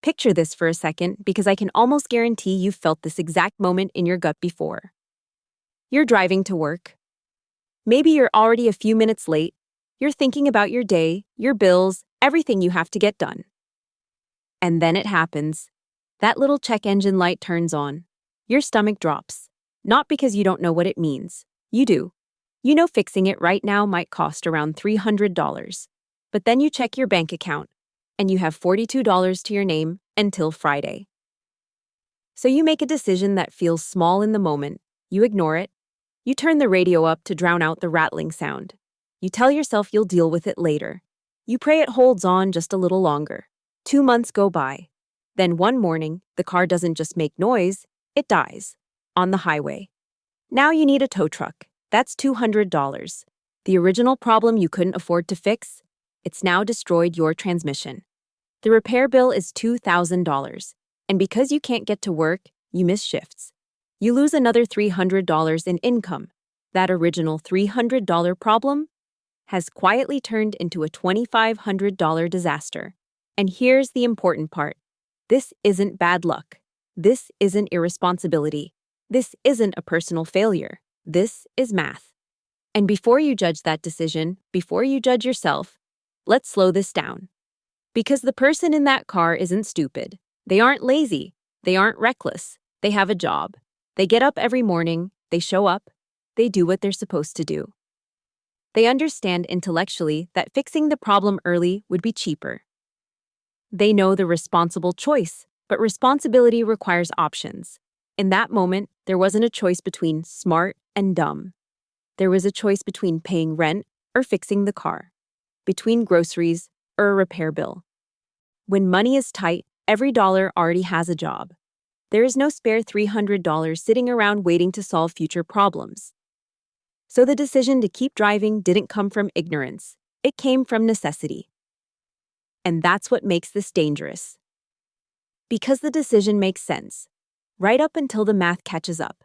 Picture this for a second because I can almost guarantee you've felt this exact moment in your gut before. You're driving to work. Maybe you're already a few minutes late. You're thinking about your day, your bills, everything you have to get done. And then it happens. That little check engine light turns on. Your stomach drops. Not because you don't know what it means. You do. You know fixing it right now might cost around $300. But then you check your bank account, and you have $42 to your name until Friday. So you make a decision that feels small in the moment. You ignore it. You turn the radio up to drown out the rattling sound. You tell yourself you'll deal with it later. You pray it holds on just a little longer. 2 months go by. Then one morning, the car doesn't just make noise, it dies. On the highway. Now you need a tow truck. That's $200. The original problem you couldn't afford to fix, it's now destroyed your transmission. The repair bill is $2,000. And because you can't get to work, you miss shifts. You lose another $300 in income. That original $300 problem has quietly turned into a $2,500 disaster. And here's the important part. This isn't bad luck. This isn't irresponsibility. This isn't a personal failure. This is math. And before you judge that decision, before you judge yourself, let's slow this down. Because the person in that car isn't stupid. They aren't lazy. They aren't reckless. They have a job. They get up every morning. They show up. They do what they're supposed to do. They understand intellectually that fixing the problem early would be cheaper. They know the responsible choice, but responsibility requires options. In that moment, there wasn't a choice between smart and dumb. There was a choice between paying rent or fixing the car, between groceries or a repair bill. When money is tight, every dollar already has a job. There is no spare $300 sitting around waiting to solve future problems. So the decision to keep driving didn't come from ignorance. It came from necessity. And that's what makes this dangerous. Because the decision makes sense, right up until the math catches up.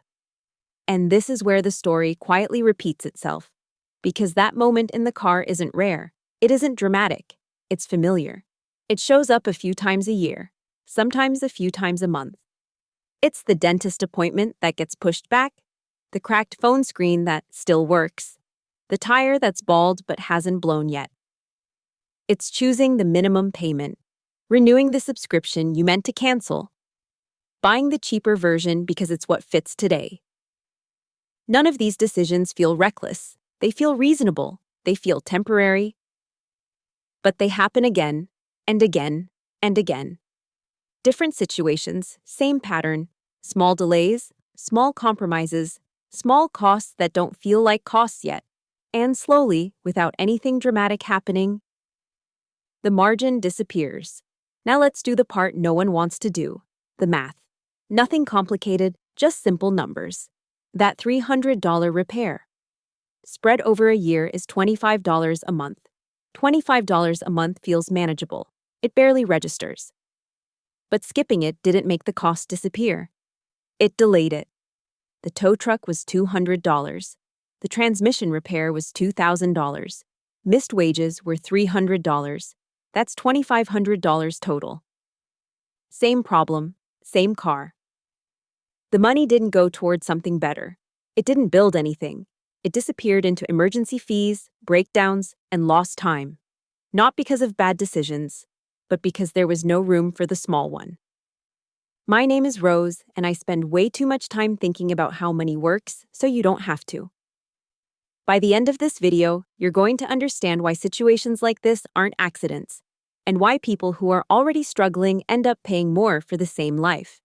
And this is where the story quietly repeats itself. Because that moment in the car isn't rare. It isn't dramatic. It's familiar. It shows up a few times a year, sometimes a few times a month. It's the dentist appointment that gets pushed back, the cracked phone screen that still works, the tire that's bald but hasn't blown yet. It's choosing the minimum payment, renewing the subscription you meant to cancel, buying the cheaper version because it's what fits today. None of these decisions feel reckless. They feel reasonable. They feel temporary. But they happen again and again and again. Different situations, same pattern, small delays, small compromises, small costs that don't feel like costs yet, and slowly, without anything dramatic happening, the margin disappears. Now let's do the part no one wants to do, the math. Nothing complicated, just simple numbers. That $300 repair. Spread over a year is $25 a month. $25 a month feels manageable. It barely registers. But skipping it didn't make the cost disappear. It delayed it. The tow truck was $200. The transmission repair was $2,000. Missed wages were $300. That's $2,500 total. Same problem, same car. The money didn't go towards something better. It didn't build anything. It disappeared into emergency fees, breakdowns, and lost time. Not because of bad decisions, but because there was no room for the small one. My name is Rose, and I spend way too much time thinking about how money works, so you don't have to. By the end of this video, you're going to understand why situations like this aren't accidents, and why people who are already struggling end up paying more for the same life.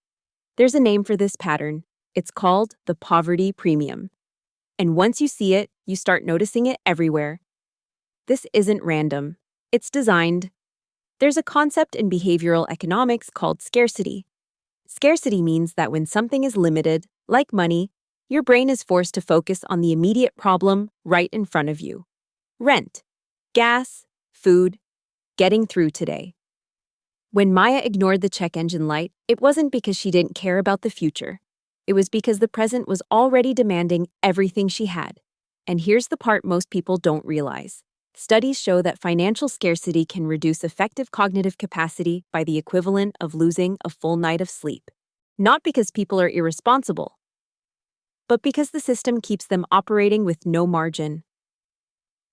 There's a name for this pattern. It's called the poverty premium. And once you see it, you start noticing it everywhere. This isn't random. It's designed. There's a concept in behavioral economics called scarcity. Scarcity means that when something is limited, like money, your brain is forced to focus on the immediate problem right in front of you. Rent, gas, food, getting through today. When Maya ignored the check engine light, it wasn't because she didn't care about the future. It was because the present was already demanding everything she had. And here's the part most people don't realize. Studies show that financial scarcity can reduce effective cognitive capacity by the equivalent of losing a full night of sleep. Not because people are irresponsible, but because the system keeps them operating with no margin.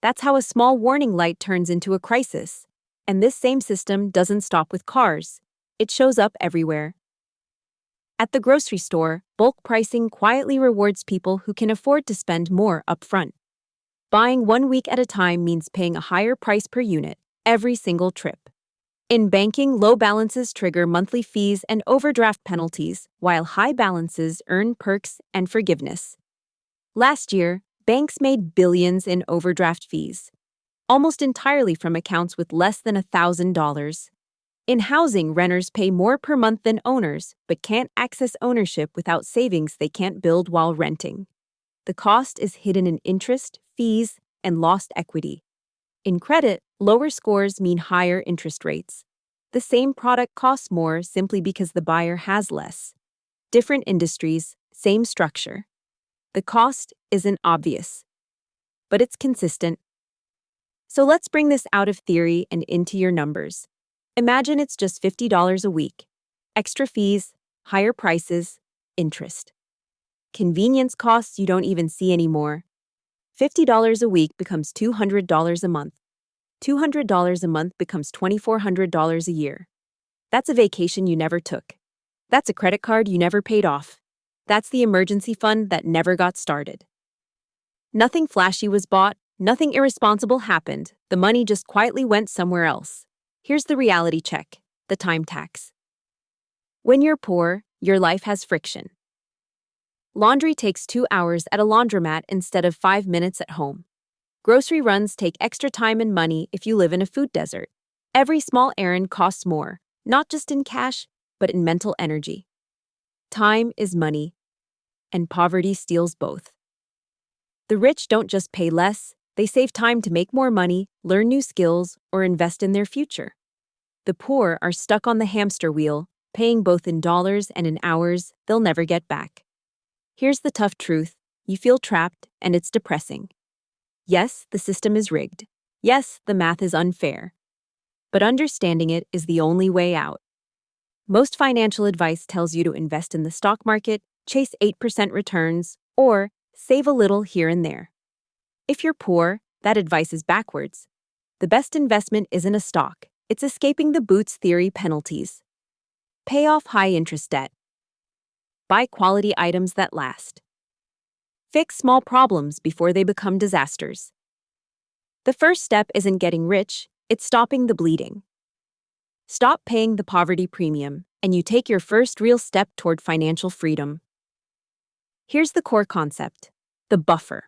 That's how a small warning light turns into a crisis. And this same system doesn't stop with cars. It shows up everywhere. At the grocery store, bulk pricing quietly rewards people who can afford to spend more upfront. Buying 1 week at a time means paying a higher price per unit every single trip. In banking, low balances trigger monthly fees and overdraft penalties, while high balances earn perks and forgiveness. Last year, banks made billions in overdraft fees, almost entirely from accounts with less than $1,000. In housing, renters pay more per month than owners, but can't access ownership without savings they can't build while renting. The cost is hidden in interest, fees, and lost equity. In credit, lower scores mean higher interest rates. The same product costs more simply because the buyer has less. Different industries, same structure. The cost isn't obvious, but it's consistent. So let's bring this out of theory and into your numbers. Imagine it's just $50 a week. Extra fees, higher prices, interest. Convenience costs you don't even see anymore. $50 a week becomes $200 a month. $200 a month becomes $2,400 a year. That's a vacation you never took. That's a credit card you never paid off. That's the emergency fund that never got started. Nothing flashy was bought, nothing irresponsible happened. The money just quietly went somewhere else. Here's the reality check, the time tax. When you're poor, your life has friction. Laundry takes 2 hours at a laundromat instead of 5 minutes at home. Grocery runs take extra time and money if you live in a food desert. Every small errand costs more, not just in cash, but in mental energy. Time is money, and poverty steals both. The rich don't just pay less, they save time to make more money, learn new skills, or invest in their future. The poor are stuck on the hamster wheel, paying both in dollars and in hours they'll never get back. Here's the tough truth. You feel trapped, and it's depressing. Yes, the system is rigged. Yes, the math is unfair. But understanding it is the only way out. Most financial advice tells you to invest in the stock market, chase 8% returns, or save a little here and there. If you're poor, that advice is backwards. The best investment isn't a stock. It's escaping the Boots theory penalties. Pay off high-interest debt. Buy quality items that last. Fix small problems before they become disasters. The first step isn't getting rich, it's stopping the bleeding. Stop paying the poverty premium, and you take your first real step toward financial freedom. Here's the core concept: the buffer.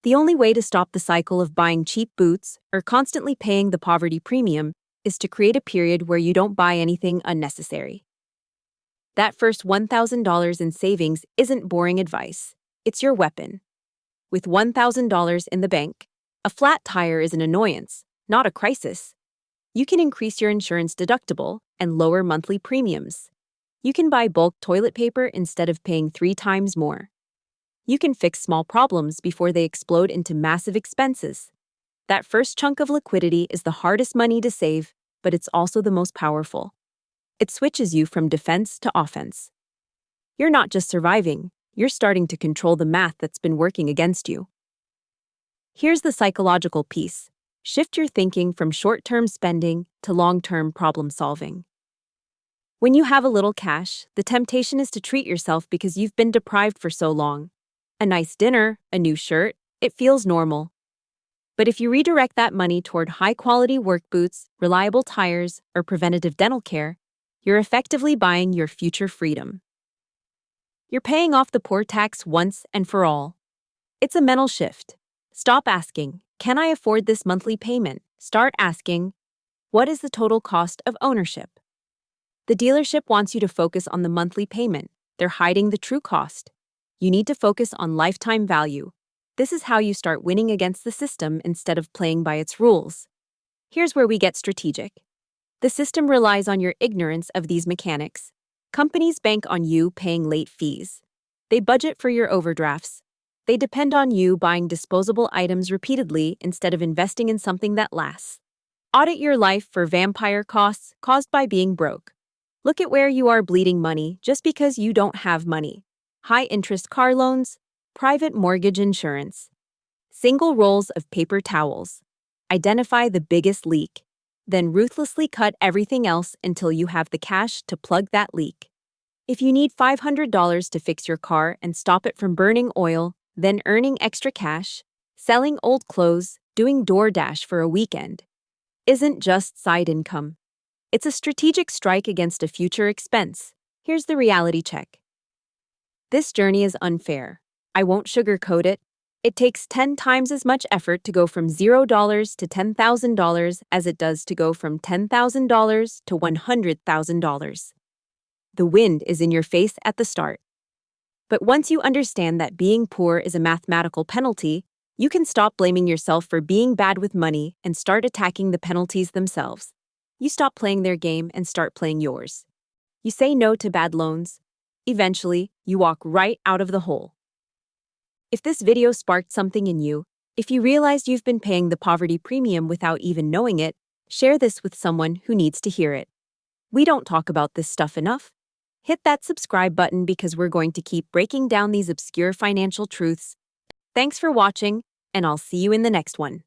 The only way to stop the cycle of buying cheap boots or constantly paying the poverty premium is to create a period where you don't buy anything unnecessary. That first $1,000 in savings isn't boring advice. It's your weapon. With $1,000 in the bank, a flat tire is an annoyance, not a crisis. You can increase your insurance deductible and lower monthly premiums. You can buy bulk toilet paper instead of paying 3 times more. You can fix small problems before they explode into massive expenses. That first chunk of liquidity is the hardest money to save, but it's also the most powerful. It switches you from defense to offense. You're not just surviving, you're starting to control the math that's been working against you. Here's the psychological piece. Shift your thinking from short-term spending to long-term problem-solving. When you have a little cash, the temptation is to treat yourself because you've been deprived for so long. A nice dinner, a new shirt, it feels normal. But if you redirect that money toward high-quality work boots, reliable tires, or preventative dental care, you're effectively buying your future freedom. You're paying off the poor tax once and for all. It's a mental shift. Stop asking, "Can I afford this monthly payment?" Start asking, "What is the total cost of ownership?" The dealership wants you to focus on the monthly payment. They're hiding the true cost. You need to focus on lifetime value. This is how you start winning against the system instead of playing by its rules. Here's where we get strategic. The system relies on your ignorance of these mechanics. Companies bank on you paying late fees. They budget for your overdrafts. They depend on you buying disposable items repeatedly instead of investing in something that lasts. Audit your life for vampire costs caused by being broke. Look at where you are bleeding money just because you don't have money. High interest car loans, private mortgage insurance, single rolls of paper towels. Identify the biggest leak, then ruthlessly cut everything else until you have the cash to plug that leak. If you need $500 to fix your car and stop it from burning oil, then earning extra cash, selling old clothes, doing DoorDash for a weekend, isn't just side income. It's a strategic strike against a future expense. Here's the reality check. This journey is unfair. I won't sugarcoat it. It takes 10 times as much effort to go from $0 to $10,000 as it does to go from $10,000 to $100,000. The wind is in your face at the start. But once you understand that being poor is a mathematical penalty, you can stop blaming yourself for being bad with money and start attacking the penalties themselves. You stop playing their game and start playing yours. You say no to bad loans. Eventually, you walk right out of the hole. If this video sparked something in you, if you realized you've been paying the poverty premium without even knowing it, share this with someone who needs to hear it. We don't talk about this stuff enough. Hit that subscribe button because we're going to keep breaking down these obscure financial truths. Thanks for watching, and I'll see you in the next one.